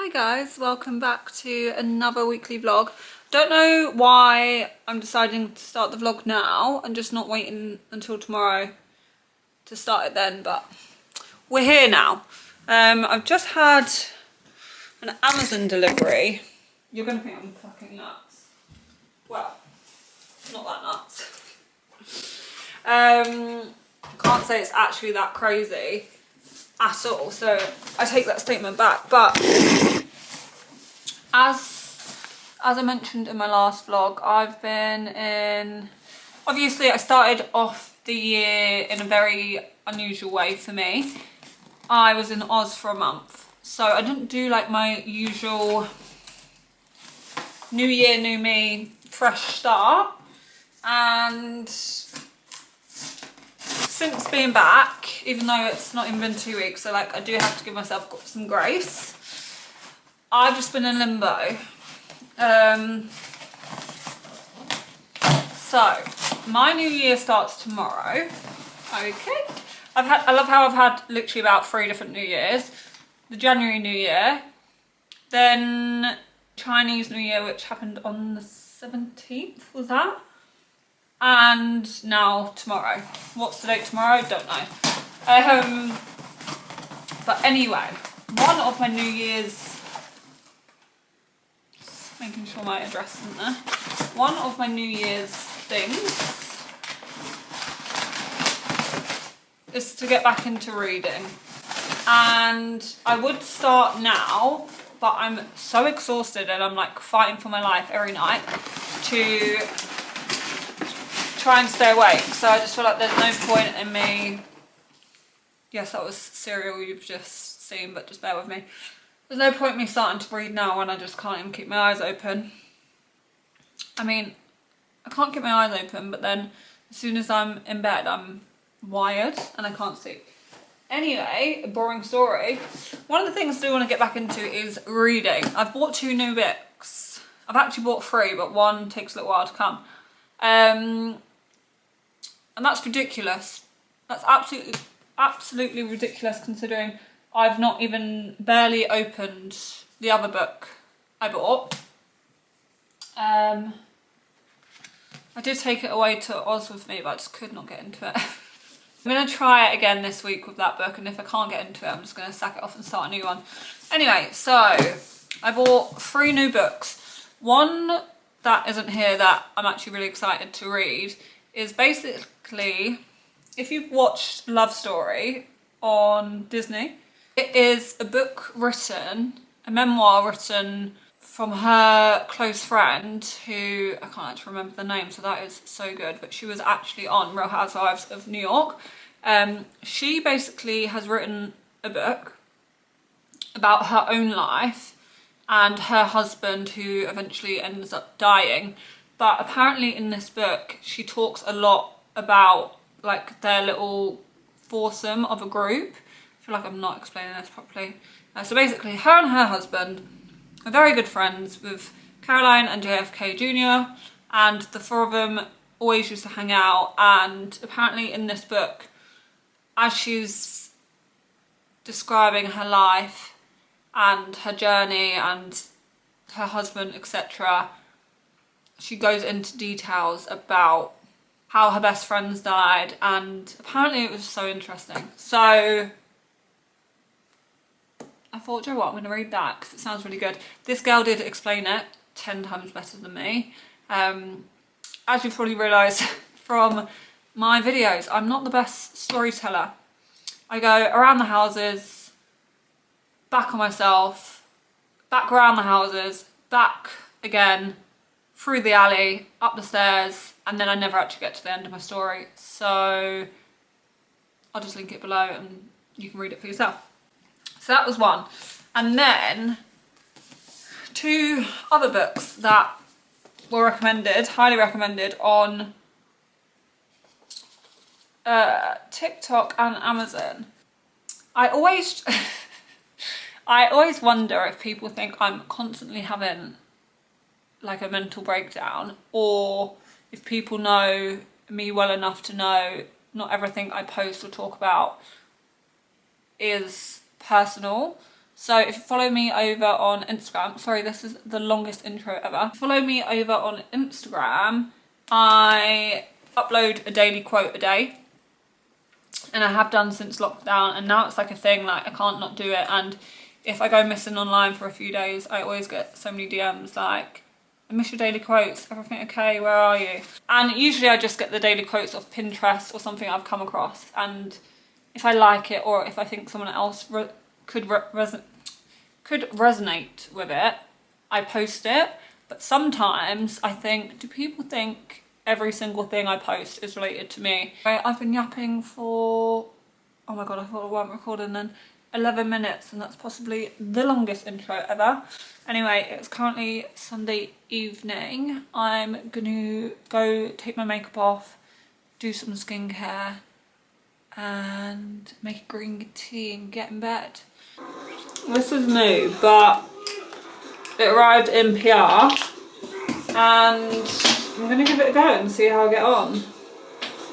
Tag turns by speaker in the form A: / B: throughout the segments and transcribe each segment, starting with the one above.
A: Hi guys, welcome back to another weekly vlog. Don't know why I'm deciding to start the vlog now and just not waiting until tomorrow to start it then, but we're here now. I've just had an Amazon delivery. You're gonna think I'm fucking nuts. Well, not that nuts. Can't say it's actually that crazy at all, so I take that statement back. But as I mentioned in my last vlog, I've been in, obviously I started off the year in a very unusual way for me. I was in Oz for a month, so I didn't do like my usual new year, new me, fresh start. And since being back, even though it's not even been 2 weeks, so like I do have to give myself some grace, I've just been in limbo. So my new year starts tomorrow. Okay. I love how I've had literally about 3 different New Years. The January New Year, then Chinese New Year, which happened on the 17th, was that? And now tomorrow. What's the date tomorrow? Don't know. But anyway, one of my New Year's, just making sure my address isn't there. One of my New Year's things is to get back into reading. And I would start now, but I'm so exhausted and I'm like fighting for my life every night to try and stay awake. So I just feel like there's no point in me. Yes, that was cereal you've just seen, but just bear with me. There's no point in me starting to read now when I just can't even keep my eyes open. I mean, I can't keep my eyes open, but then as soon as I'm in bed, I'm wired and I can't sleep. Anyway, a boring story. One of the things I do want to get back into is reading. I've bought 2 new books. I've actually bought 3, but one takes a little while to come. And that's ridiculous. That's absolutely ridiculous considering I've not even barely opened the other book I bought. I did take it away to Oz with me, but I just could not get into it. I'm going to try it again this week with that book, and if I can't get into it, I'm just going to sack it off and start a new one. Anyway, so I bought 3 new books. One that isn't here that I'm actually really excited to read is basically, if you've watched Love Story on Disney, it is a book written, a memoir written from her close friend who, I can't actually remember the name, so that is so good, but she was actually on Real Housewives of New York. She basically has written a book about her own life and her husband, who eventually ends up dying. But apparently in this book, she talks a lot about like their little foursome of a group. I feel like I'm not explaining this properly. So basically, her and her husband are very good friends with Caroline and JFK Jr. And the 4 of them always used to hang out. And apparently in this book, as she's describing her life and her journey and her husband, etc., she goes into details about how her best friends died, and apparently it was so interesting. So I thought, you know what, I'm going to read that because it sounds really good. This girl did explain it 10 times better than me. As you've probably realised from my videos, I'm not the best storyteller. I go around the houses, back on myself, back around the houses, back again, through the alley, up the stairs, and then I never actually get to the end of my story. So I'll just link it below and you can read it for yourself. So that was one. And then 2 other books that were recommended, highly recommended on TikTok and Amazon. I always wonder if people think I'm constantly having like a mental breakdown, or if people know me well enough to know not everything I post or talk about is personal. So if you follow me over on Instagram, sorry, this is the longest intro ever. Follow me over on Instagram. I upload a daily quote a day. And I have done since lockdown, and now it's like a thing, like I can't not do it. And if I go missing online for a few days, I always get so many DMs like, I miss your daily quotes, everything okay, where are you? And usually I just get the daily quotes off Pinterest or something I've come across, and if I like it or if I think someone else could resonate with it, I post it. But sometimes I think, do people think every single thing I post is related to me? Right, I've been yapping for, oh my god, I thought I weren't recording then, 11 minutes, and that's possibly the longest intro ever. Anyway, it's currently Sunday evening. I'm gonna go take my makeup off, do some skincare, and make a green tea and get in bed. This is new, but it arrived in PR, and I'm gonna give it a go and see how I get on.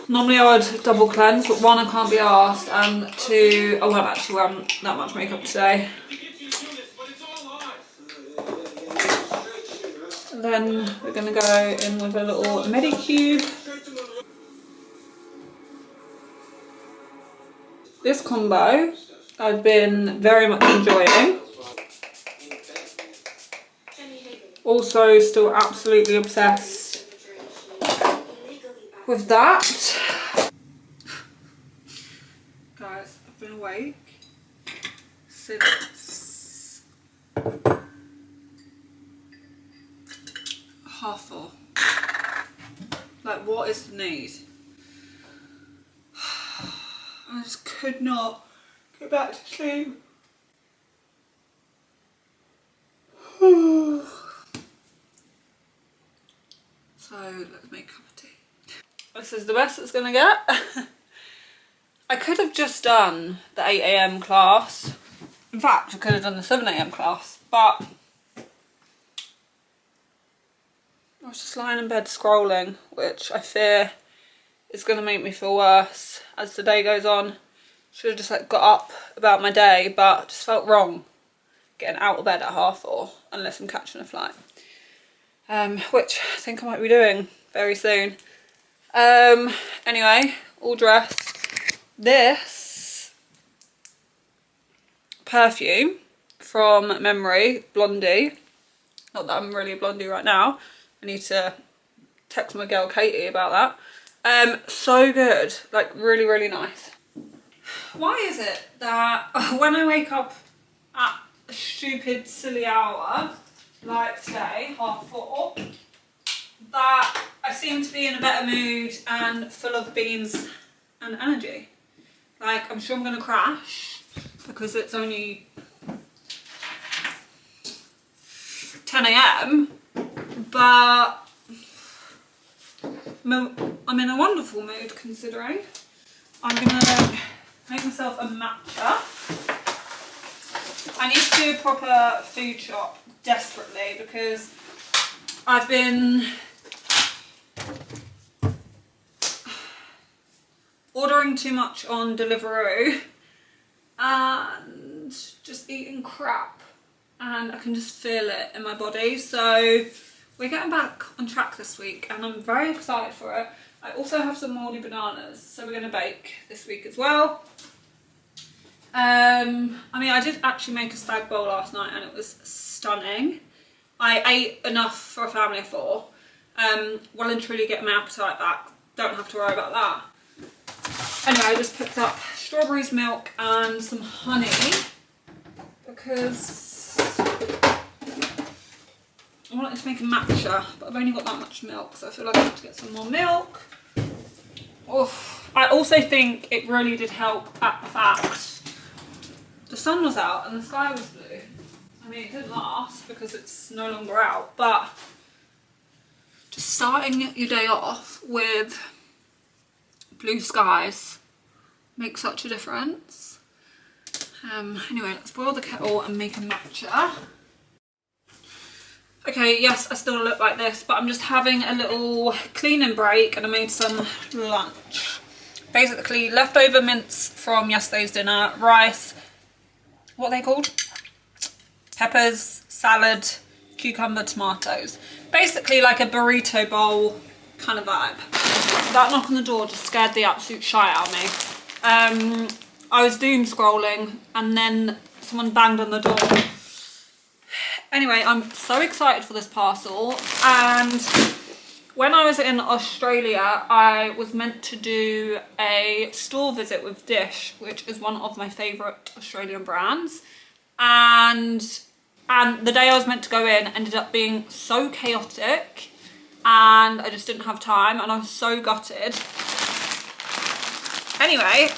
A: Normally I would double cleanse, but one, I can't be arsed, and two, I won't actually wear that much makeup today. And then we're gonna go in with a little Medicube. This combo I've been very much enjoying. Also still absolutely obsessed with that. Guys, I've been awake since 4:30. Like, what is the need? I just could not go back to sleep. So let's make a cup of tea. This is the best it's gonna get. I could have just done the 8 AM class. In fact, I could have done the 7 AM class, but I was just lying in bed scrolling, which I fear is gonna make me feel worse as the day goes on. Should have just like got up about my day, but just felt wrong getting out of bed at 4:30 unless I'm catching a flight. Which I think I might be doing very soon. Anyway, all dressed. This perfume from Memory, Blondie. Not that I'm really a blondie right now. I need to text my girl Katie about that. So good, like really, really nice. Why is it that when I wake up at a stupid, silly hour, like today, 4:30, that I seem to be in a better mood and full of beans and energy? Like, I'm sure I'm gonna crash because it's only 10 AM, but I'm in a wonderful mood considering. I'm gonna make myself a matcha. I need to do a proper food shop desperately because I've been ordering too much on Deliveroo and just eating crap, and I can just feel it in my body. So we're getting back on track this week and I'm very excited for it. I also have some mouldy bananas, so we're going to bake this week as well. I mean, I did actually make a stag bowl last night and it was stunning. I ate enough for a family of 4. Well and truly get my appetite back. Don't have to worry about that. Anyway, I just picked up strawberries, milk and some honey because I wanted to make a matcha, but I've only got that much milk, so I feel like I have to get some more milk. Oof. I also think it really did help at the fact the sun was out and the sky was blue. I mean, it didn't last because it's no longer out, but just starting your day off with blue skies makes such a difference. Anyway, let's boil the kettle and make a matcha. Okay, yes, I still look like this, but I'm just having a little cleaning break and I made some lunch. Basically, leftover mince from yesterday's dinner, rice, what are they called? peppers, salad, cucumber, tomatoes. Basically like a burrito bowl kind of vibe. That knock on the door just scared the absolute shite out of me. I was doom scrolling and then someone banged on the door. Anyway, I'm so excited for this parcel, and when I was in Australia, I was meant to do a store visit with Dish, which is one of my favourite Australian brands. And the day I was meant to go in ended up being so chaotic, and I just didn't have time, and I was so gutted. Anyway,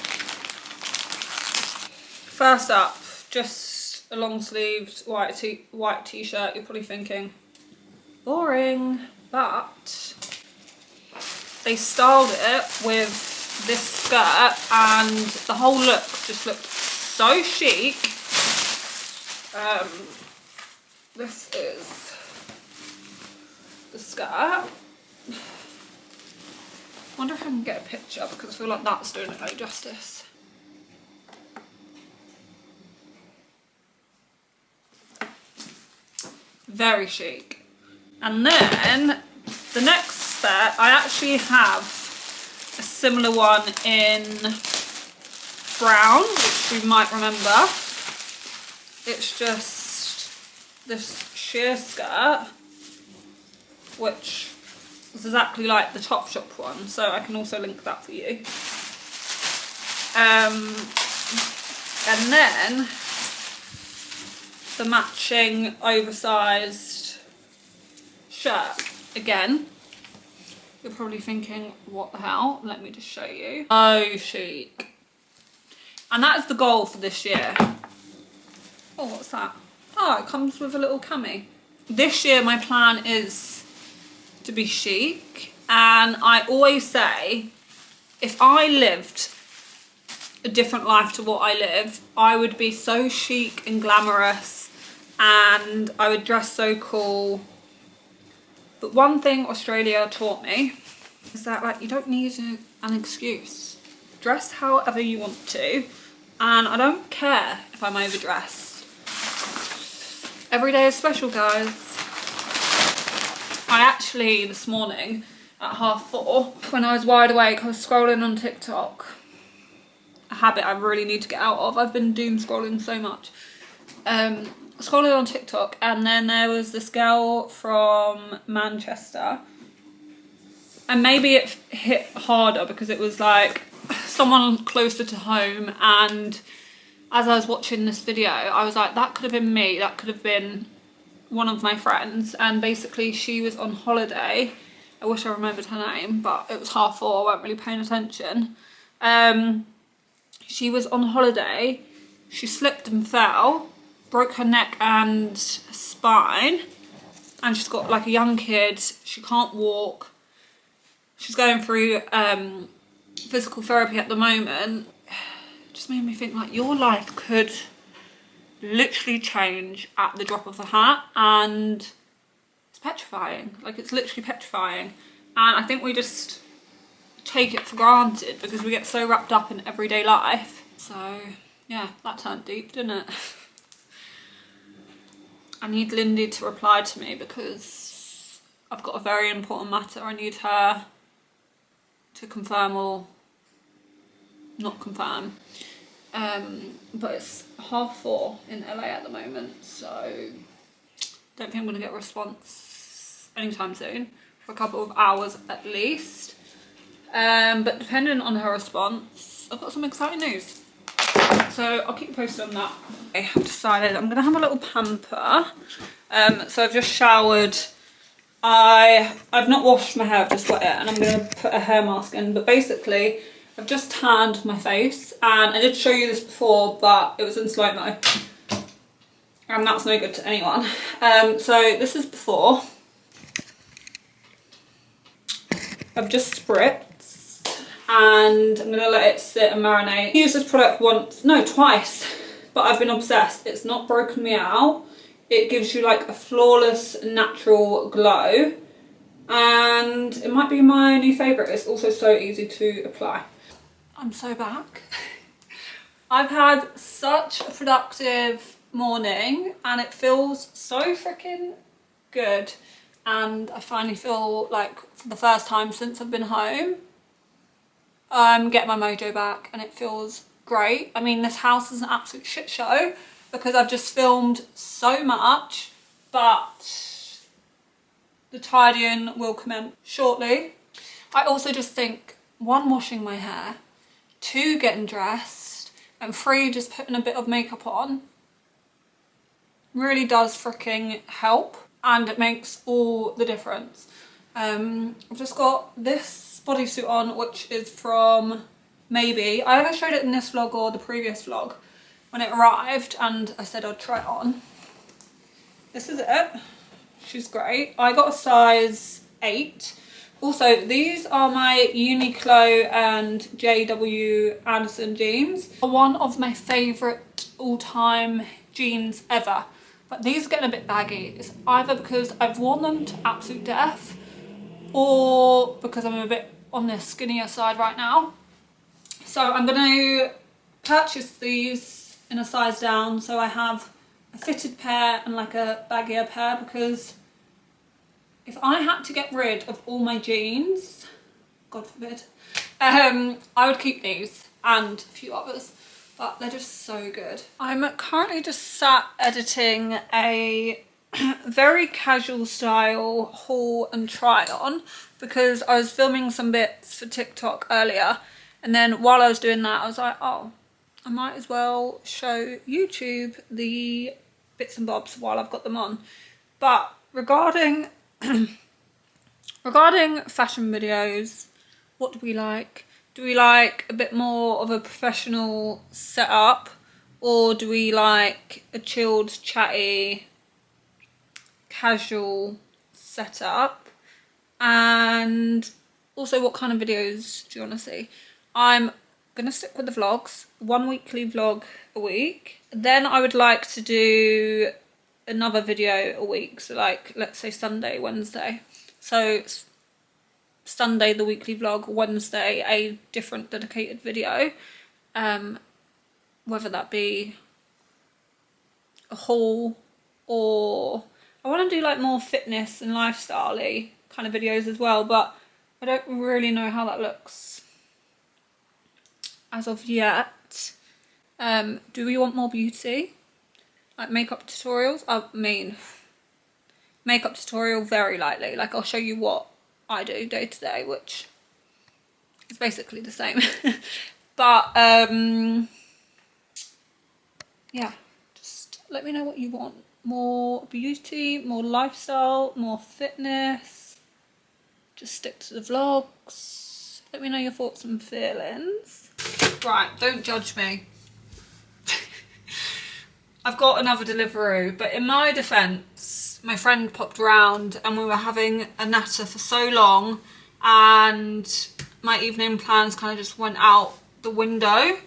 A: first up, just a long sleeved white t-shirt. You're probably thinking, boring, but they styled it with this skirt and the whole look just looked so chic. This is the skirt. Wonder if I can get a picture, because I feel like that's doing it no justice. Very chic. And then the next set, I actually have a similar one in brown, which you might remember. It's just this sheer skirt, which is exactly like the Topshop one, so I can also link that for you. And then the matching oversized shirt. Again, you're probably thinking, what the hell? Let me just show you. Oh, chic. And that is the goal for this year. Oh, what's that? Oh, it comes with a little cami. This year my plan is to be chic, and I always say, if I lived a different life to what I live, I would be so chic and glamorous, and I would dress so cool. But one thing Australia taught me is that, like, you don't need an excuse. Dress however you want to, and I don't care if I'm overdressed. Every day is special, guys. I actually, this morning at 4:30, when I was wide awake, I was scrolling on TikTok. A habit I really need to get out of. I've been doom scrolling so much. Scrolling on TikTok, and then there was this girl from Manchester, and maybe it hit harder because it was like someone closer to home, and as I was watching this video I was like, that could have been me, that could have been one of my friends. And basically she was on holiday. I wish I remembered her name, but it was 4:30, I wasn't really paying attention. She was on holiday, she slipped and fell, broke her neck and spine, and she's got like a young kid, she can't walk, she's going through physical therapy at the moment. It just made me think, like, your life could literally change at the drop of a hat, and it's petrifying. Like, it's literally petrifying, and I think we just take it for granted because we get so wrapped up in everyday life. So yeah, that turned deep, didn't it? I need Lindy to reply to me because I've got a very important matter. I need her to confirm or not confirm. But it's 4:30 in LA at the moment, so don't think I'm gonna get a response anytime soon, for a couple of hours at least. But depending on her response, I've got some exciting news. So I'll keep you posted on that. I've decided I'm gonna have a little pamper. So I've just showered. I've not washed my hair, I've just got it, and I'm gonna put a hair mask in. But basically, I've just tanned my face, and I did show you this before, but it was in slow-mo, and that's no good to anyone. So this is before. I've just spritzed, and I'm gonna let it sit and marinate. I used this product twice, but I've been obsessed. It's not broken me out. It gives you like a flawless, natural glow, and it might be my new favourite. It's also so easy to apply. I'm so back. I've had such a productive morning and it feels so freaking good. And I finally feel like for the first time since I've been home, I'm getting my mojo back and it feels great. I mean, this house is an absolute shit show because I've just filmed so much, but the tidying will commence shortly. I also just think, 1, washing my hair, 2, getting dressed, and 3, just putting a bit of makeup on really does freaking help, and it makes all the difference. I've just got this bodysuit on, which is from Maybe. I either showed it in this vlog or the previous vlog when it arrived, and I said I'd try it on. This is it. She's great. I got a size 8. Also, these are my Uniqlo and JW Anderson jeans. One of my favourite all-time jeans ever. But these are getting a bit baggy. It's either because I've worn them to absolute death or because I'm a bit on the skinnier side right now. So I'm going to purchase these in a size down so I have a fitted pair and like a baggier pair, because if I had to get rid of all my jeans, God forbid, I would keep these and a few others, but they're just so good. I'm currently just sat editing a very casual style haul and try on because I was filming some bits for TikTok earlier, and then while I was doing that I was like, oh, I might as well show YouTube the bits and bobs while I've got them on. But regarding fashion videos, what do we like? Do we like a bit more of a professional setup, or do we like a chilled, chatty, casual setup? And also, what kind of videos do you want to see? I'm gonna stick with the vlogs, 1 weekly vlog a week. Then I would like to do another video a week, so like let's say Sunday, Wednesday. So Sunday the weekly vlog, Wednesday a different dedicated video, whether that be a haul, or I want to do like more fitness and lifestyle-y kind of videos as well, but I don't really know how that looks as of yet. Do we want more beauty? Like makeup tutorials? I mean, makeup tutorial very lightly. Like I'll show you what I do day to day, which is basically the same. But yeah, just let me know what you want. More beauty, more lifestyle, more fitness. Just stick to the vlogs. Let me know your thoughts and feelings. Right, don't judge me. I've got another delivery, but in my defence, my friend popped round and we were having a natter for so long and my evening plans kind of just went out the window,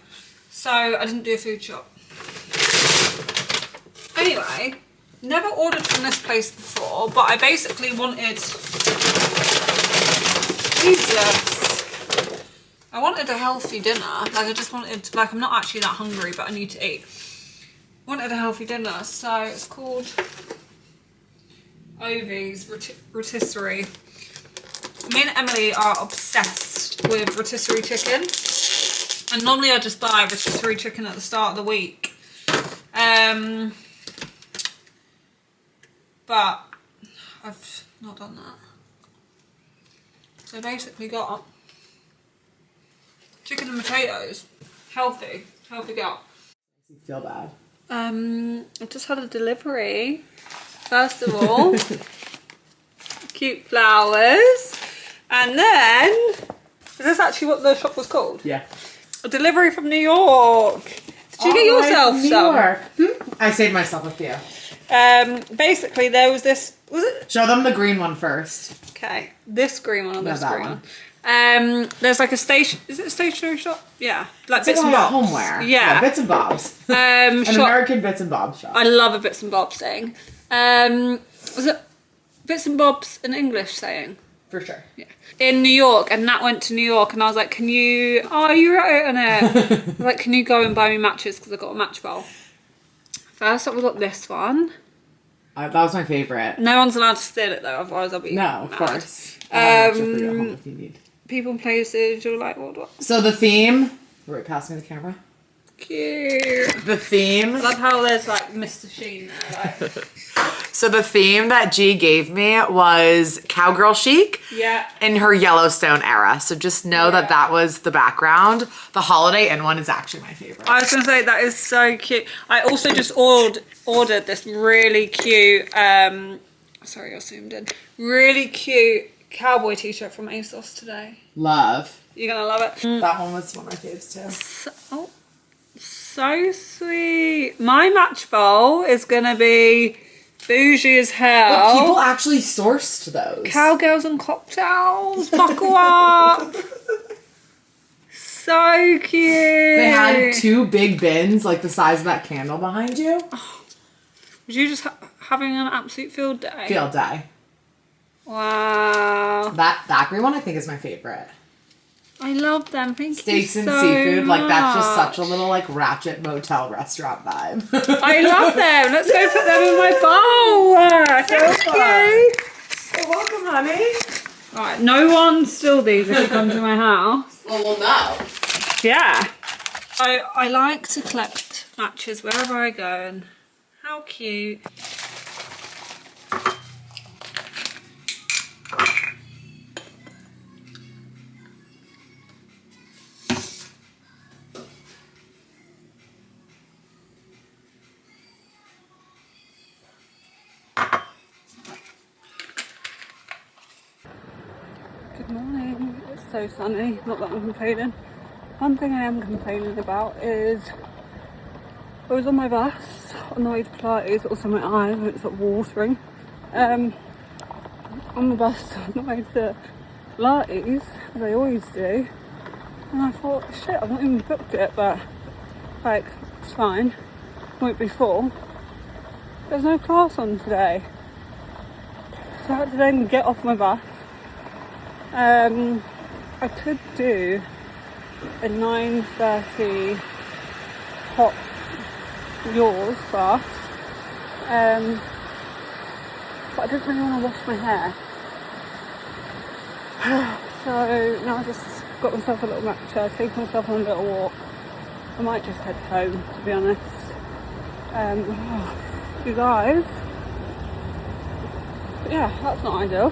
A: so I didn't do a food shop. Anyway, never ordered from this place before, but I basically wanted... Jesus. I wanted a healthy dinner. Like I just wanted, like I'm not actually that hungry, but I need to eat. Wanted a healthy dinner, so it's called Ovie's Rotisserie. Me and Emily are obsessed with rotisserie chicken, and normally I just buy rotisserie chicken at the start of the week, but I've not done that. So I basically got chicken and potatoes. Healthy girl.
B: You feel bad.
A: I just had a delivery. First of all, cute flowers. And then, is this actually what the shop was called?
B: Yeah.
A: A delivery from New York. Did you get yourself
B: New
A: some?
B: York. I saved myself a few.
A: Basically there was this, was it?
B: Show them the green one first.
A: Okay, this green one or this green
B: one.
A: There's like a station, is it a stationery shop? Yeah, like
B: It's
A: bits and
B: like
A: bobs.
B: homeware.
A: Yeah.
B: Bits and bobs. An
A: Shop.
B: American bits and bobs shop.
A: I love a bits and bobs saying. Was it bits and bobs an English saying?
B: For sure.
A: Yeah. In New York, and Nat went to New York, and I was like, "Can you? Oh, you wrote it on it. I was like, can you go and buy me matches because I got a match bowl." First up, we got this one.
B: That was my favorite.
A: No one's allowed to steal it though, otherwise I'll be
B: No, of
A: mad.
B: course. I have an extra for you at home if you need.
A: People and places, you're like, what?
B: So the theme... Right, pass me the camera.
A: Cute.
B: The theme...
A: I love how there's like Mr. Sheen there, like.
B: So the theme that G gave me was cowgirl chic in her Yellowstone era. So just know that that was the background. The Holiday Inn one is actually my favorite.
A: I was going to say, that is so cute. I also just ordered this really cute, sorry, I zoomed in. Really cute cowboy t-shirt from ASOS today.
B: Love.
A: You're going to love it.
B: That one was one of my faves too.
A: So sweet. My match bowl is going to be bougie as hell.
B: But people actually sourced those.
A: Cowgirls and cocktails. Buckle up. So cute.
B: They had 2 big bins, like the size of that candle behind you.
A: Was you just having an absolute field day?
B: Field day.
A: Wow.
B: That green one I think is my favorite.
A: I love them. Thank you
B: Steaks and
A: so
B: seafood,
A: much.
B: like that's just such a little like ratchet motel restaurant vibe.
A: I love them. Let's go put them in my bowl. So cute.
B: You're welcome, honey.
A: Right, no one steal these if you come to my house.
B: Well, we'll know.
A: Yeah. I like to collect matches wherever I go, and how cute. Good morning. It's so sunny, not that I'm complaining. One thing I am complaining about is I was on my bus on the way to Pilates, also my eyes, and it's like watering. On the bus on the way to Pilates, as I always do, and I thought, shit, I've not even booked it, but like, it's fine, won't be full. There's no class on today, so I had to then get off my bus. I could do a 9:30 hot yours class, but I didn't really want to wash my hair. So now I just got myself a little matcha, taking myself on a little walk. I might just head home, to be honest. You guys, but yeah, that's not ideal.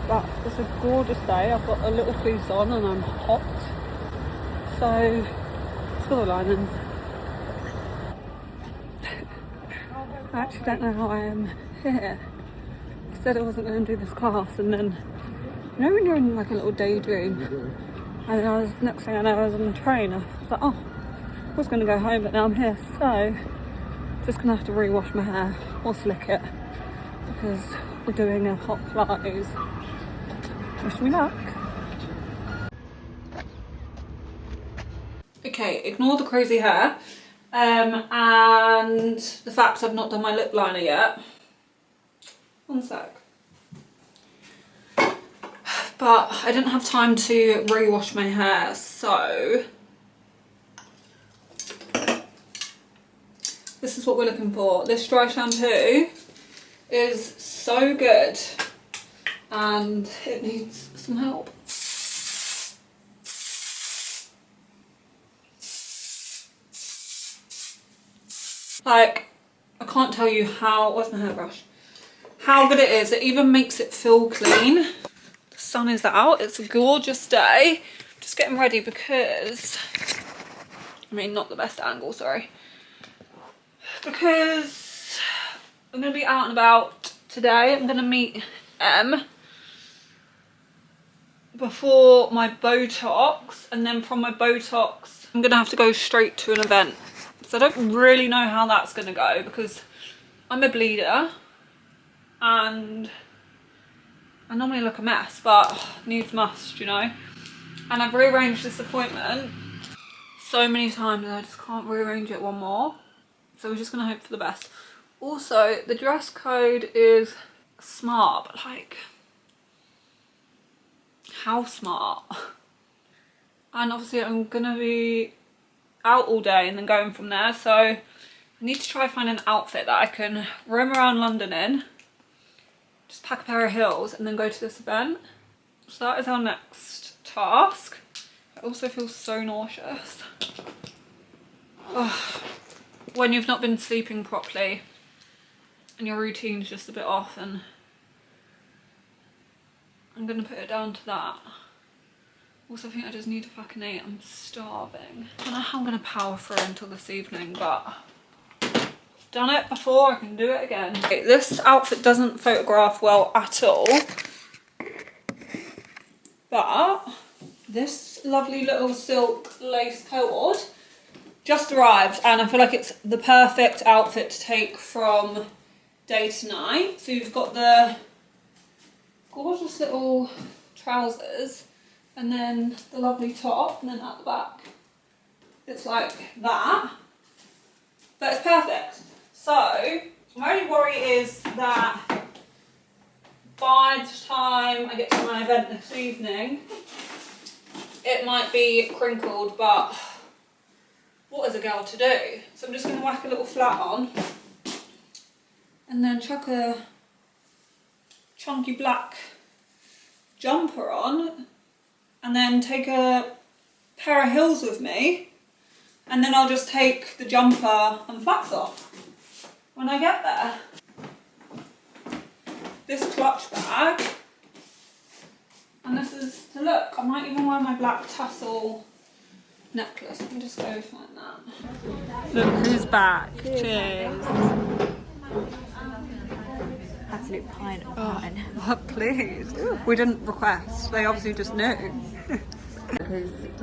A: But it's a gorgeous day. I've got a little fleece on and I'm hot. So, silver linings. I actually don't know how I am here. I said I wasn't going to do this class, and then, you know when you're in like a little daydream, and then next thing I know I was on the train. I was like, oh, I was going to go home, but now I'm here. So, just going to have to re-wash my hair or slick it, because we're doing a hot Pilates. Wish me luck. Okay, ignore the crazy hair and the fact I've not done my lip liner yet. One sec. But I didn't have time to re-wash my hair, so this is what we're looking for. This dry shampoo is so good, and it needs some help. Like, I can't tell you how, where's my hairbrush? How good it is. It even makes it feel clean. The sun is out, it's a gorgeous day. Just getting ready because, I mean, not the best angle, sorry. Because I'm gonna be out and about today. I'm gonna meet Em before my Botox, and then from my Botox I'm gonna have to go straight to an event. So I don't really know how that's gonna go, because I'm a bleeder and I normally look a mess, but needs must, you know. And I've rearranged this appointment so many times and I just can't rearrange it one more. So we're just gonna hope for the best. Also, the dress code is smart, but like, how smart? And obviously I'm gonna be out all day and then going from there, so I I need to try find an outfit that I can roam around London in, just pack a pair of heels and then go to this event. So that is our next task. I also feel so nauseous. Oh, when you've not been sleeping properly and your routine's just a bit off, and I'm gonna put it down to that. Also, I think I just need to fucking eat. I'm starving. I don't know how I'm gonna power through until this evening, but I've done it before, I can do it again. Okay, this outfit doesn't photograph well at all, but this lovely little silk lace cord just arrived, and I feel like it's the perfect outfit to take from day to night. So you've got the gorgeous little trousers and then the lovely top, and then at the back it's like that, but it's perfect. So my only worry is that by the time I get to my event this evening it might be crinkled, but what is a girl to do? So I'm just going to whack a little flat on and then chuck a chunky black jumper on, and then take a pair of heels with me, and then I'll just take the jumper and flats off when I get there. This clutch bag, and this is to look. I might even wear my black tassel necklace. Let me just go find that. Look who's back. Cheers.
C: Absolute pint of wine.
A: Oh, please. We didn't request. They obviously just knew.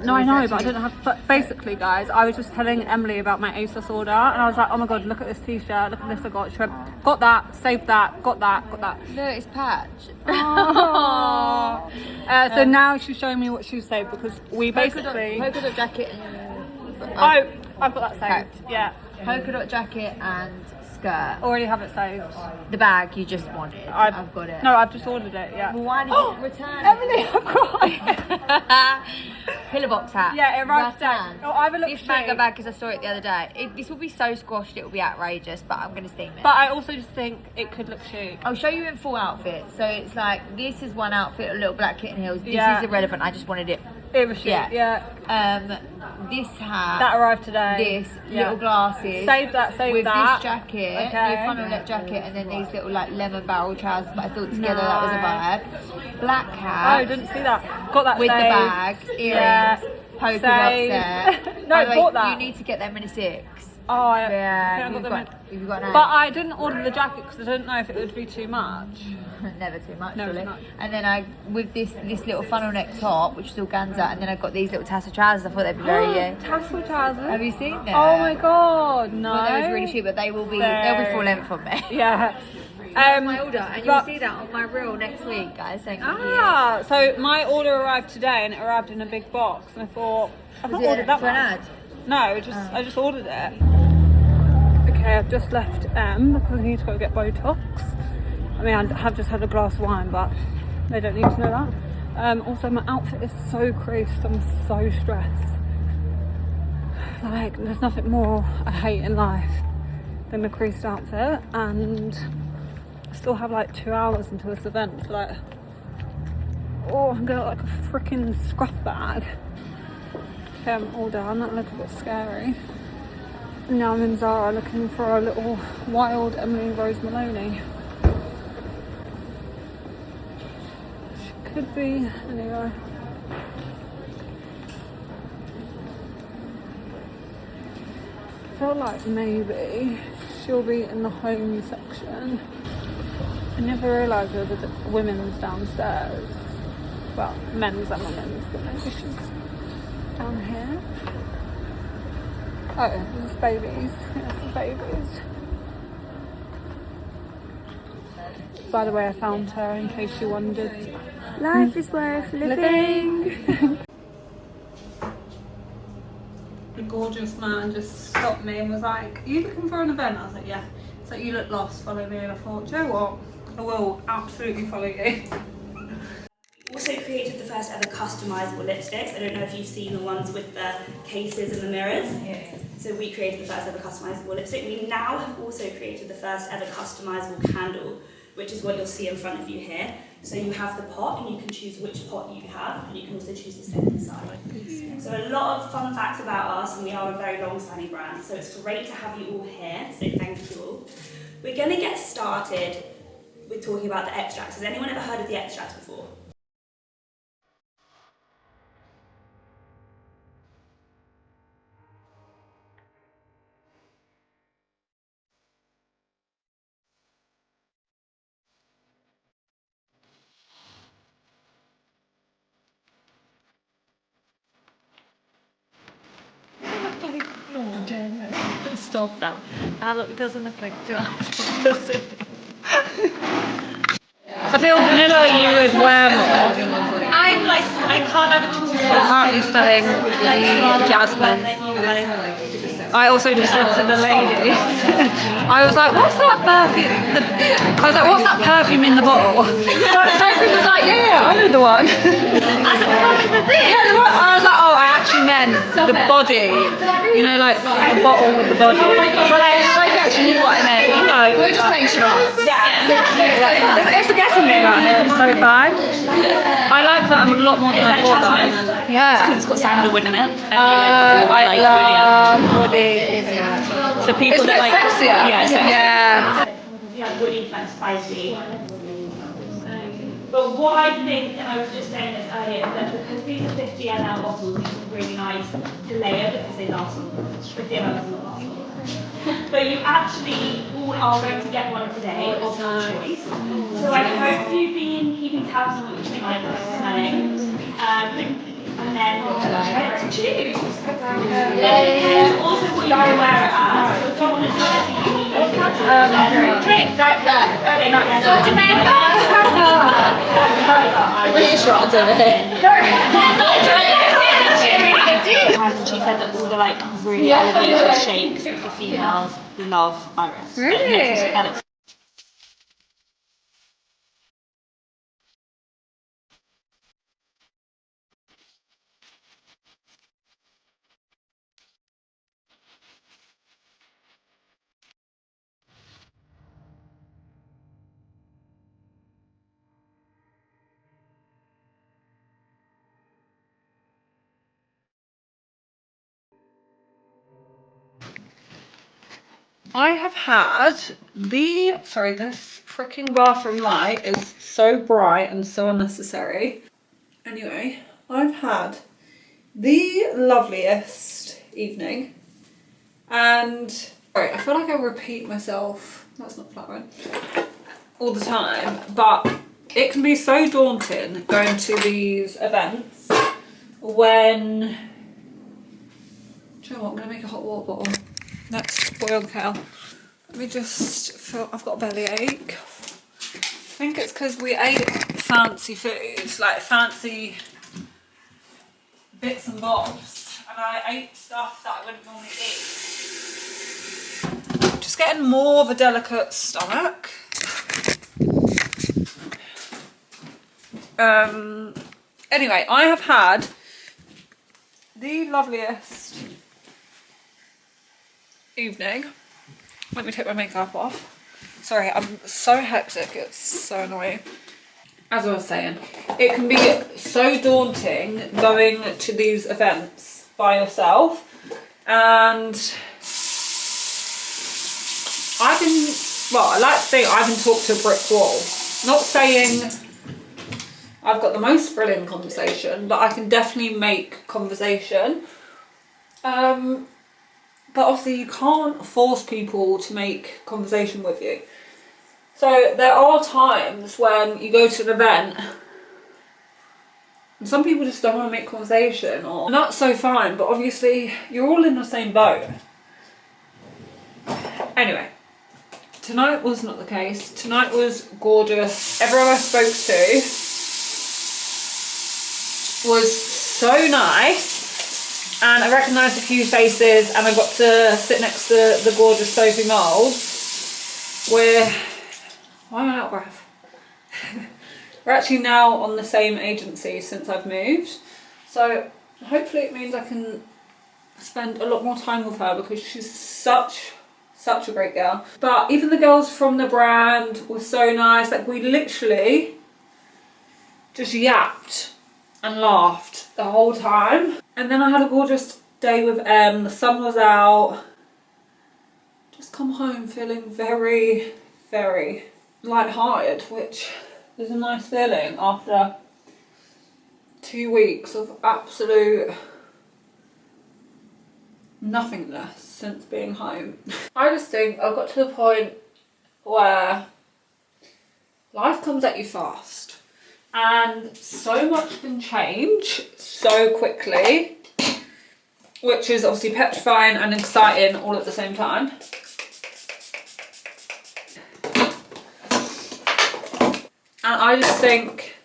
A: No, I know, but I didn't have. But basically, guys, I was just telling Emily about my ASOS order, and I was like, "Oh my god, look at this T-shirt! Look at this! I got." She went, "Got that, saved that, got that, got that."
C: No, it's Patch.
A: Oh. So now she's showing me what she saved, because we basically
C: polka dot jacket and
A: I've got that saved.
C: Okay.
A: Yeah,
C: polka dot jacket and skirt.
A: already have it saved.
C: The bag you just wanted. I've got it.
A: No, I've just ordered it. Yeah.
C: Well, why did you return
A: Emily, I've got it.
C: Pillar box hat.
A: Yeah, it arrived today.
C: Rattan.
A: Oh, I have a look.
C: This manga bag, because I saw it the other day. This will be so squashed, it will be outrageous, but I'm going to steam it.
A: But I also just think it could look chic.
C: I'll show you in full outfit. So it's like, this is one outfit, a little black kitten heels. This
A: Yeah.
C: is irrelevant. I just wanted it.
A: It was chic. Yeah.
C: This hat.
A: That arrived today.
C: This little glasses.
A: Save that. Save
C: with
A: that.
C: this jacket,
A: Okay.
C: new funnel neck jacket, and then these little like lemon barrel trousers. But I thought together that was a vibe. Black
A: Oh,
C: hat.
A: I didn't see that. Got that
C: with
A: saved.
C: the bag, earrings, polka dot set.
A: No,
C: By the way,
A: bought that.
C: You need to get them in a 6.
A: Oh,
C: Yeah,
A: I
C: you've
A: got them
C: got an
A: But I didn't order the jacket because I didn't know if it would be too much.
C: Never too much,
A: Never
C: really.
A: too much.
C: And then I, with this little funnel neck top, which is organza, and then I've got these little tassel trousers. I thought they'd be very you.
A: Tassel trousers.
C: Have you seen them?
A: Oh my god, no.
C: Well, those are really cheap, but they'll be full length on me.
A: Yeah.
C: My order, and you'll see that on my reel next week, guys. Thank you.
A: So my order arrived today, and it arrived in a big box, and I thought I've not ordered that
C: for an
A: one.
C: ad?
A: No, I just ordered it. Okay, I've just left because I need to go get Botox. I mean, I have just had a glass of wine, but they don't need to know that. Also, my outfit is so creased. I'm so stressed. Like, there's nothing more I hate in life than a creased outfit, and I still have like 2 hours until this event. So like, I'm gonna look like a freaking scruff bag. Okay, I'm all done. That looked a bit scary. And now I'm in Zara looking for a little wild Emily Rose Maloney. She could be anyway. I feel like maybe she'll be in the home section. I never realised there was a women's downstairs. Well, men's and women's, but maybe she's down here. Oh, there's babies. Yes, babies. By the way, I found her in case you wondered.
C: Life is worth living.
A: The gorgeous man just stopped me and was like, "Are you looking for an event?" I was like, "Yeah." It's like, "You look lost, follow me." And I thought, "Do you know what? I will absolutely follow you."
D: also created the first ever customizable lipsticks. I don't know if you've seen the ones with the cases and the mirrors. Yeah. So we created the first ever customizable lipstick. We now have also created the first ever customizable candle, which is what you'll see in front of you here. So you have the pot, and you can choose which pot you have, and you can also choose the second side. So a lot of fun facts about us, and we are a very long-standing brand, so it's great to have you all here, so thank you all. We're going to get started with talking about the extracts. Has anyone ever heard of the extracts before?
A: Stop that. Look, it doesn't look like does it? I feel vanilla you would wear more. I can't have too apparently spelling Jasmine. I also just said to the lady, I was like, what's that perfume? I was like, what's that perfume in the bottle? Sophie was like, yeah, I know the one. Yeah, the one. I was like, oh, I actually meant the body. You know, like the bottle with the body. But I actually knew what I meant. You know. We'll just make sure. Yeah. It's a guessing game out here. It's so bad. I like that a lot more than I thought that. Yeah. It's got sandalwood in it. I love woody. So people that like yeah. Yeah, woody and spicy. But what I think, and I was just saying this earlier, that because these are 50 ml bottles, it's really nice to layer because they last 50 ml doesn't last long. But you actually all are going to get one today of your choice. So I hope you've been keeping tabs on what you think like smelling. And then let's choose. Also what you can wear it as. So if you want to do anything you need, she said that all the like really elevated shapes of the females love Iris. Really? I have had this freaking bathroom light is so bright and so unnecessary. Anyway, I've had the loveliest evening, and sorry, I feel like I repeat myself, that's not flattering, all the time, but it can be so daunting going to these events when, do you know what, I'm going to make a hot water bottle. Let's boil the kettle. Let me just feel, I've got a bellyache. I think it's because we ate fancy foods, like fancy bits and bobs, and I ate stuff that I wouldn't normally eat. Just getting more of a delicate stomach. Anyway, I have had the loveliest evening. Let me take my makeup off. Sorry, I'm so hectic, it's so annoying. As I was saying, it can be so daunting going to these events by yourself, and I like to think I can talk to a brick wall. Not saying I've got the most brilliant conversation, but I can definitely make conversation. But obviously you can't force people to make conversation with you. So there are times when you go to an event and some people just don't want to make conversation, or and that's so fine, but obviously you're all in the same boat. Anyway, tonight was not the case. Tonight was gorgeous. Everyone I spoke to was so nice. And I recognised a few faces, and I got to sit next to the gorgeous Sophie Mould. Why am I out of breath? We're actually now on the same agency since I've moved. So hopefully it means I can spend a lot more time with her because she's such a great girl. But even the girls from the brand were so nice. Like, we literally just yapped and laughed the whole time. And then I had a gorgeous day with Em. The sun was out. Just come home feeling very, very light-hearted, which is a nice feeling after 2 weeks of absolute nothingness since being home. I just think I've got to the point where life comes at you fast and so much can change so quickly, which is obviously petrifying and exciting all at the same time. And I just think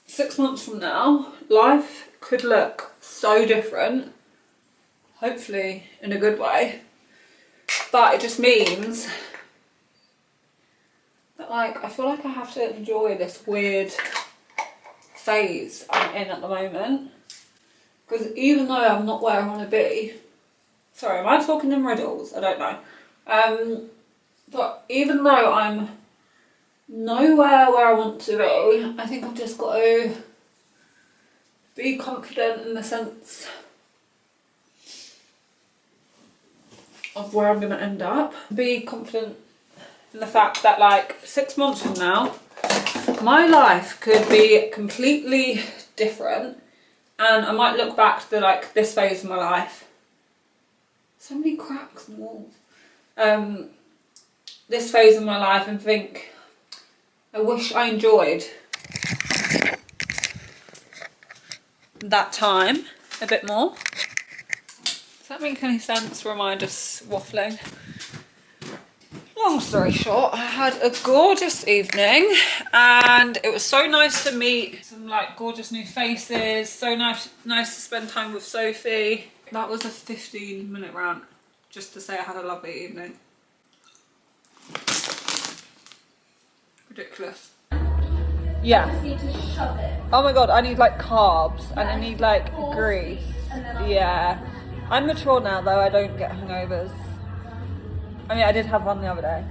A: 6 months from now, life could look so different. Hopefully in a good way. But it just means that, like, I feel like I have to enjoy this weird phase I'm in at the moment. Because even though I'm not where I want to be, sorry, am I talking in riddles? I don't know. But even though I'm nowhere where I want to be, I think I've just got to be confident in the sense of where I'm going to end up. Be confident in the fact that, like, 6 months from now, my life could be completely different, and I might look back to this phase of my life. So many cracks in the walls. This phase of my life, and think, I wish I enjoyed that time a bit more. Does that make any sense, or am I just waffling? Long story short, I had a gorgeous evening and it was so nice to meet some gorgeous new faces. So nice to spend time with Sophie. That was a 15-minute rant just to say I had a lovely evening. Ridiculous. Yeah. Oh my god, I need carbs and I need grease. Yeah. I'm mature now though, I don't get hangovers. I mean, I did have one the other day.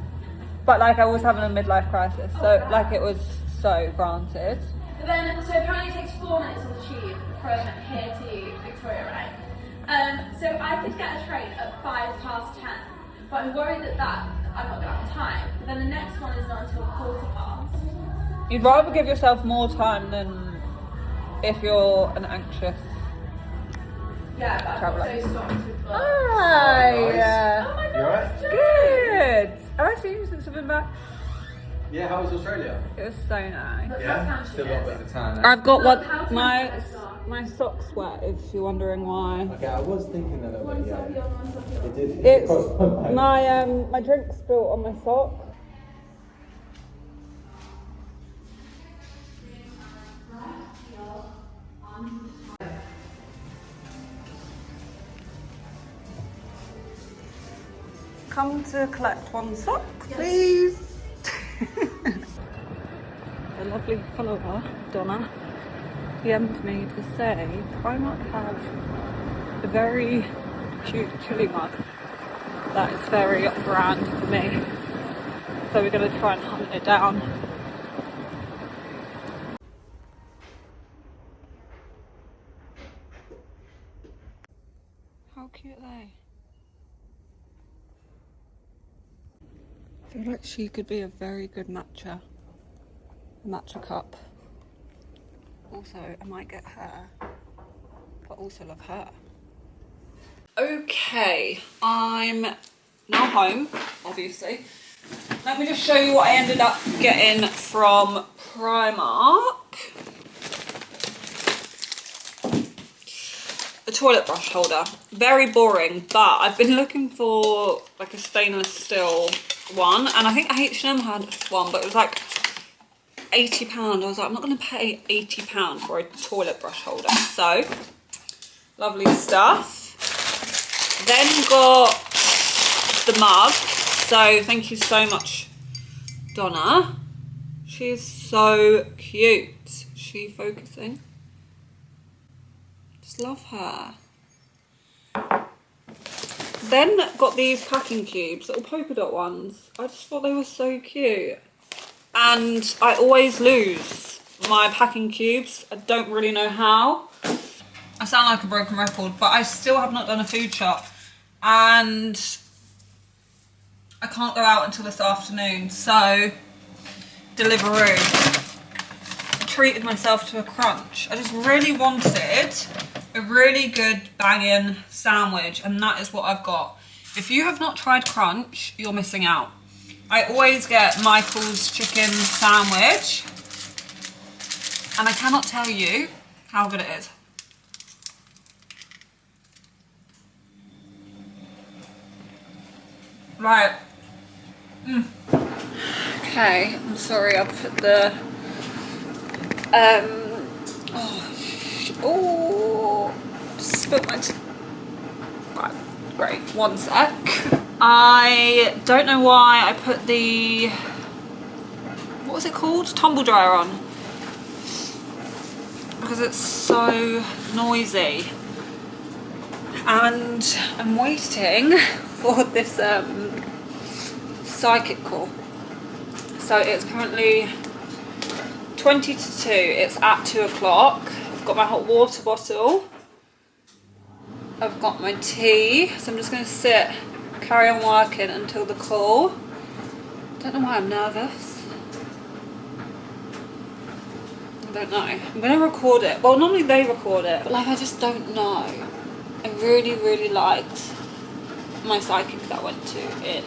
A: But I was having a midlife crisis, so it was so granted.
E: But then, so apparently it takes 4 minutes on the tube from here to Victoria, right? So I could get a train at 10:05, but I'm worried that I'm not going to have time. But then the next one is not until 15:15.
A: You'd rather give yourself more time than if you're an anxious traveller.
E: So stopped with
A: Hi!
E: Oh my god,
F: You alright?
A: Good! Have I seen you since I've been back?
F: Yeah, how was Australia?
A: It was so nice.
F: Yeah, still got a bit of time.
A: I've got my socks wet, if you're wondering why.
F: Okay, I was thinking a little bit, yeah. It did.
A: It's my drink spilled on my sock. Come to collect one sock, please. A lovely follower, Donna, DM'd me to say Primark have a very cute chili mug that is very on brand for me. So we're going to try and hunt it down. How cute are they? I feel like she could be a very good matcha cup. Also, I might get her, but also love her. Okay, I'm now home, obviously. Let me just show you what I ended up getting from Primark. A toilet brush holder. Very boring, but I've been looking for a stainless steel one, and I think H&M had one, but it was £80. I was like, I'm not going to pay £80 for a toilet brush holder. So, lovely stuff. Then got the mug. So, thank you so much, Donna. She is so cute. Is she focusing? Just love her. Then got these packing cubes, little polka dot ones. I just thought they were so cute. And I always lose my packing cubes. I don't really know how. I sound like a broken record, but I still have not done a food shop. And I can't go out until this afternoon, so Deliveroo. I treated myself to a crunch. I just really wanted a really good banging sandwich, and that is what I've got. If you have not tried crunch, you're missing out. I always get Michael's chicken sandwich, and I cannot tell you how good it is. Right. Okay, I'm sorry, I put the spilled my right, great, one sec. I don't know why I put the, what was it called? Tumble dryer on. Because it's so noisy. And I'm waiting for this psychic call. So it's currently 20 to 2, it's at 2 o'clock. I've got my hot water bottle. I've got my tea. So I'm just going to sit, carry on working until the call. Don't know why I'm nervous. I don't know. I'm going to record it. Well, normally they record it, but like I just don't know. I really, really liked my psychic that I went to in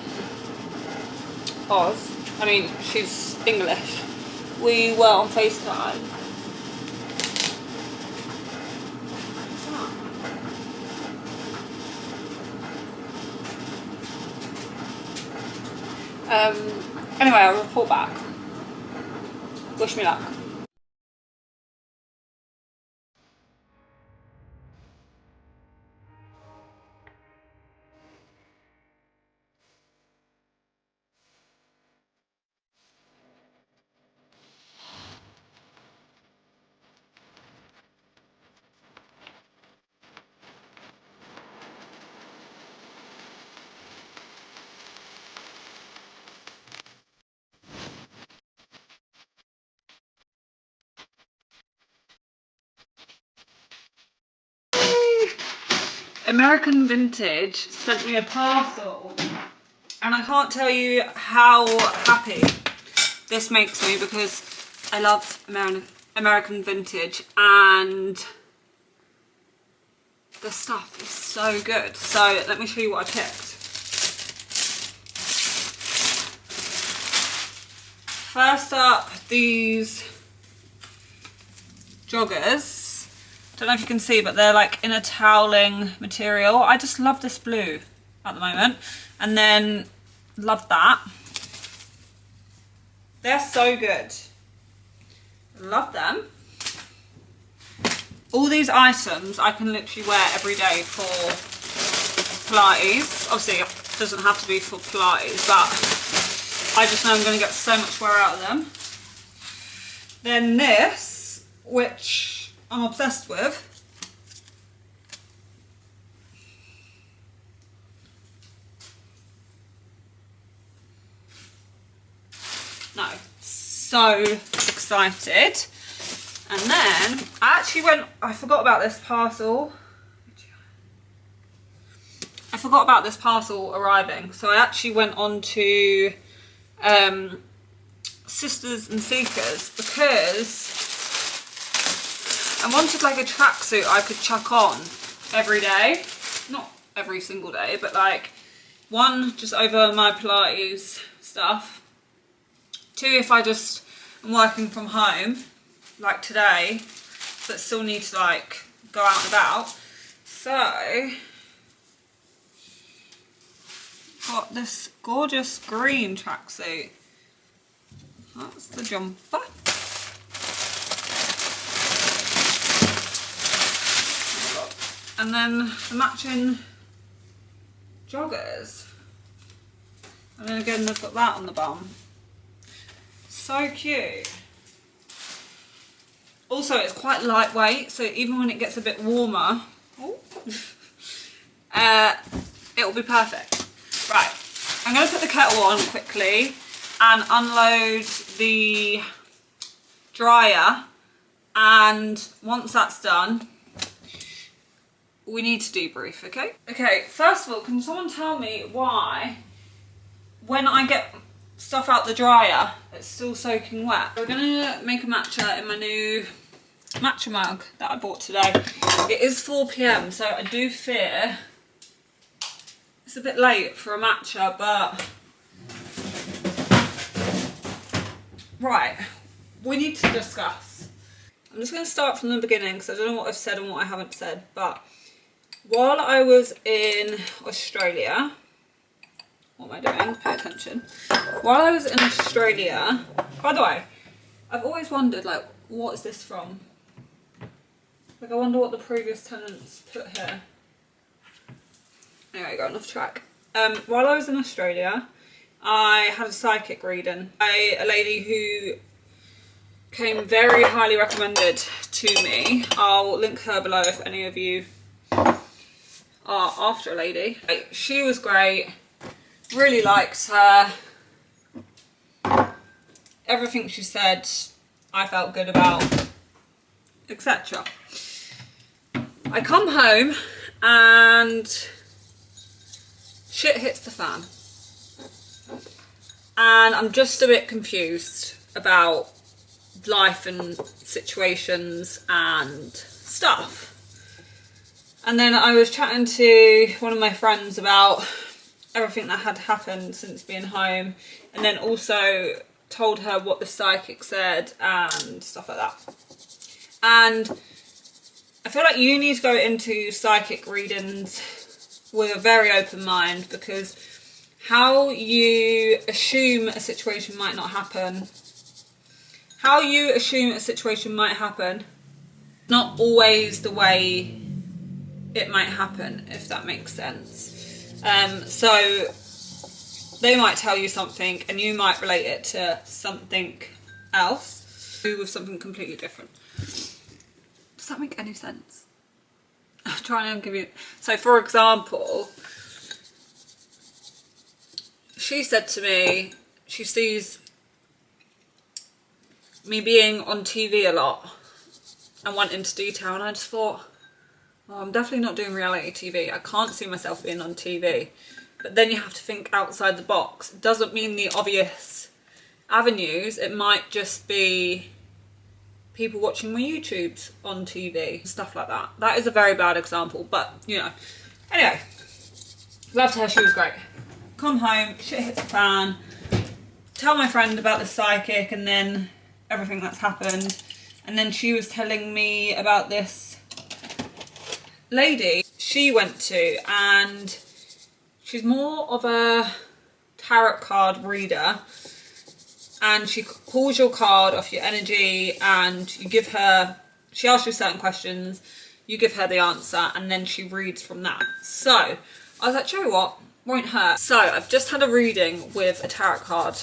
A: Oz. I mean, she's English. We were on FaceTime. Anyway, I'll report back. Wish me luck. American Vintage sent me a parcel, and I can't tell you how happy this makes me because I love American Vintage and the stuff is so good. So let me show you what I picked. First up, these joggers. Don't know if you can see, but they're like in a toweling material. I just love this blue at the moment. And then love that. They're so good. Love them. All these items I can literally wear every day for Pilates. Obviously it doesn't have to be for Pilates, but I just know I'm going to get so much wear out of them. Then this, which I'm obsessed with. No, so excited. And then I actually I forgot about this parcel. I forgot about this parcel arriving. So I actually went on to Sisters and Seekers because I wanted like a tracksuit I could chuck on every day. Not every single day, but like one just over my Pilates stuff. Two, if I just am working from home, like today, but still need to like go out and about. So, got this gorgeous green tracksuit. That's the jumper. And then the matching joggers. And then again, they've got that on the bum. So cute. Also, it's quite lightweight, so even when it gets a bit warmer, it will be perfect. Right, I'm going to put the kettle on quickly and unload the dryer, and once that's done, we need to debrief, okay? Okay, first of all, can someone tell me why when I get stuff out the dryer, it's still soaking wet? We're gonna make a matcha in my new matcha mug that I bought today. It is 4 PM, so I do fear it's a bit late for a matcha, but right, we need to discuss. I'm just gonna start from the beginning because I don't know what I've said and what I haven't said, but while I was in Australia, what am I doing? Pay attention. While I was in Australia, by the way, I've always wondered, like, what is this from? Like, I wonder what the previous tenants put here. Anyway, got enough track. While I was in Australia, I had a psychic reading by a lady who came very highly recommended to me. I'll link her below if any of you are after a lady. She was great, really liked her. Everything she said I felt good about, etc. I come home and shit hits the fan, and I'm just a bit confused about life and situations and stuff. And then I was chatting to one of my friends about everything that had happened since being home, and then also told her what the psychic said and stuff like that. And I feel like you need to go into psychic readings with a very open mind, because how you assume a situation might not happen, how you assume a situation might happen, not always the way it might happen, if that makes sense. So they might tell you something and you might relate it to something else, with something completely different. Does that make any sense? I'm trying to give you... So for example, she said to me she sees me being on TV a lot and went into detail, and I just thought, oh, I'm definitely not doing reality TV. I can't see myself being on TV. But then you have to think outside the box. It doesn't mean the obvious avenues. It might just be people watching my YouTubes on TV, stuff like that. That is a very bad example, but you know. Anyway, loved her, she was great. Come home, shit hits the fan, tell my friend about the psychic and then everything that's happened. And then she was telling me about this lady she went to, and she's more of a tarot card reader, and she pulls your card off your energy and you give her, she asks you certain questions, you give her the answer, and then she reads from that. So I was like, you know what, won't hurt. So I've just had a reading with a tarot card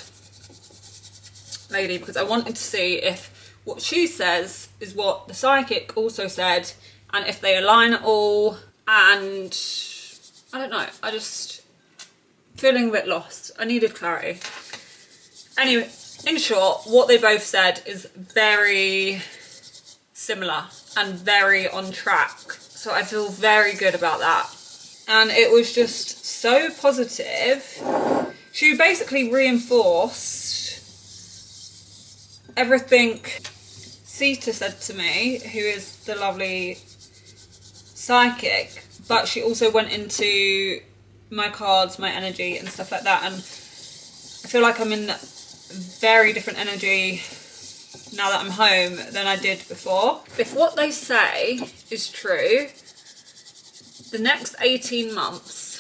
A: lady because I wanted to see if what she says is what the psychic also said, and if they align at all. And I don't know, I just feeling a bit lost. I needed clarity. Anyway, in short, what they both said is very similar and very on track. So I feel very good about that. And it was just so positive. She basically reinforced everything Sita said to me, who is the lovely psychic, but she also went into my cards, my energy and stuff like that, and I feel like I'm in very different energy now that I'm home than I did before. If what they say is true, the next 18 months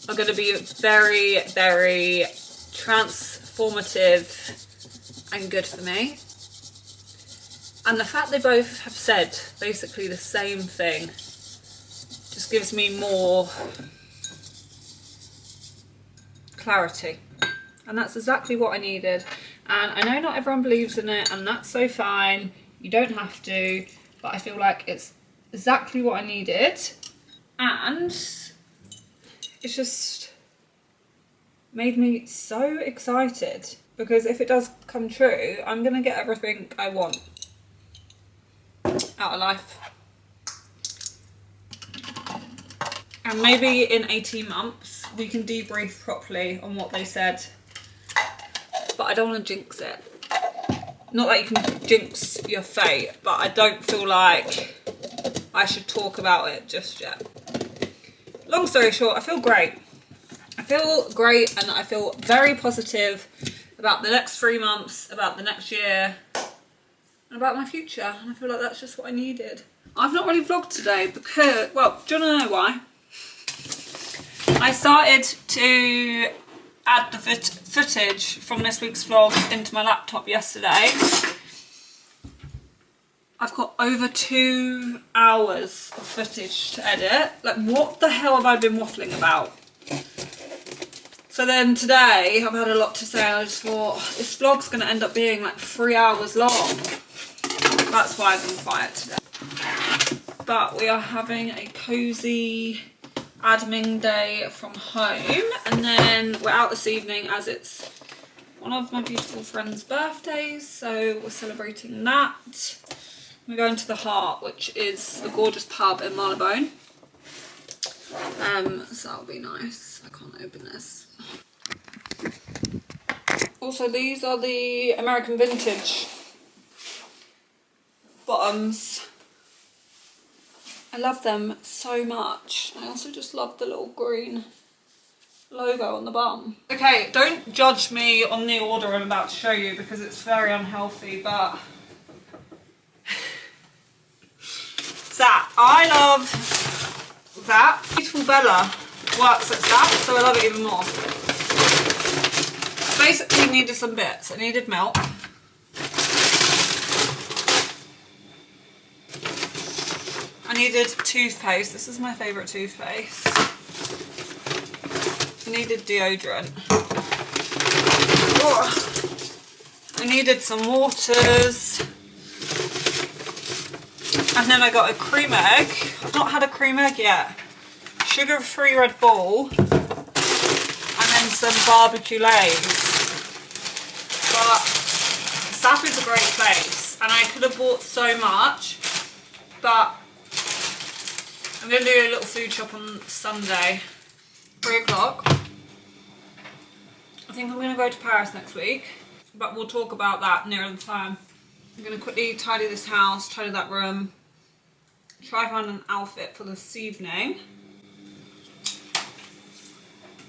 A: are going to be very, very transformative and good for me. And the fact they both have said basically the same thing just gives me more clarity. And that's exactly what I needed. And I know not everyone believes in it, and that's so fine. You don't have to, but I feel like it's exactly what I needed. And it's just made me so excited, because if it does come true, I'm gonna get everything I want out of life. And maybe in 18 months we can debrief properly on what they said, but I don't want to jinx it. Not that you can jinx your fate, but I don't feel like I should talk about it just yet. Long story short, I feel great. I feel great, and I feel very positive about the next 3 months, about the next year, and about my future. And I feel like that's just what I needed. I've not really vlogged today because, well, do you want to know why? I started to add the footage from this week's vlog into my laptop yesterday. I've got over 2 hours of footage to edit. Like, what the hell have I been waffling about? So then today I've had a lot to say, and I just thought this vlog's going to end up being like 3 hours long. That's why I've been quiet today. But we are having a cosy admin day from home, and then we're out this evening as it's one of my beautiful friend's birthdays, so we're celebrating that. We're going to the Heart, which is a gorgeous pub in Marylebone. So that'll be nice. I can't open this. Also, these are the American Vintage bottoms. I love them so much. I also just love the little green logo on the bottom. Okay, don't judge me on the order I'm about to show you, because it's very unhealthy, but Zap. I love Zap. Beautiful Bella works at Zap, so I love it even more. Basically needed some bits. I needed milk. I needed toothpaste. This is my favourite toothpaste. I needed deodorant. Oh. I needed some waters. And then I got a cream egg. I've not had a cream egg yet. Sugar-free Red Bull. And then some barbecue Lays. But Zap is a great place. And I could have bought so much. But I'm going to do a little food shop on Sunday, 3 o'clock. I think I'm going to go to Paris next week, but we'll talk about that nearer the time. I'm going to quickly tidy this house, tidy that room, try to find an outfit for this evening.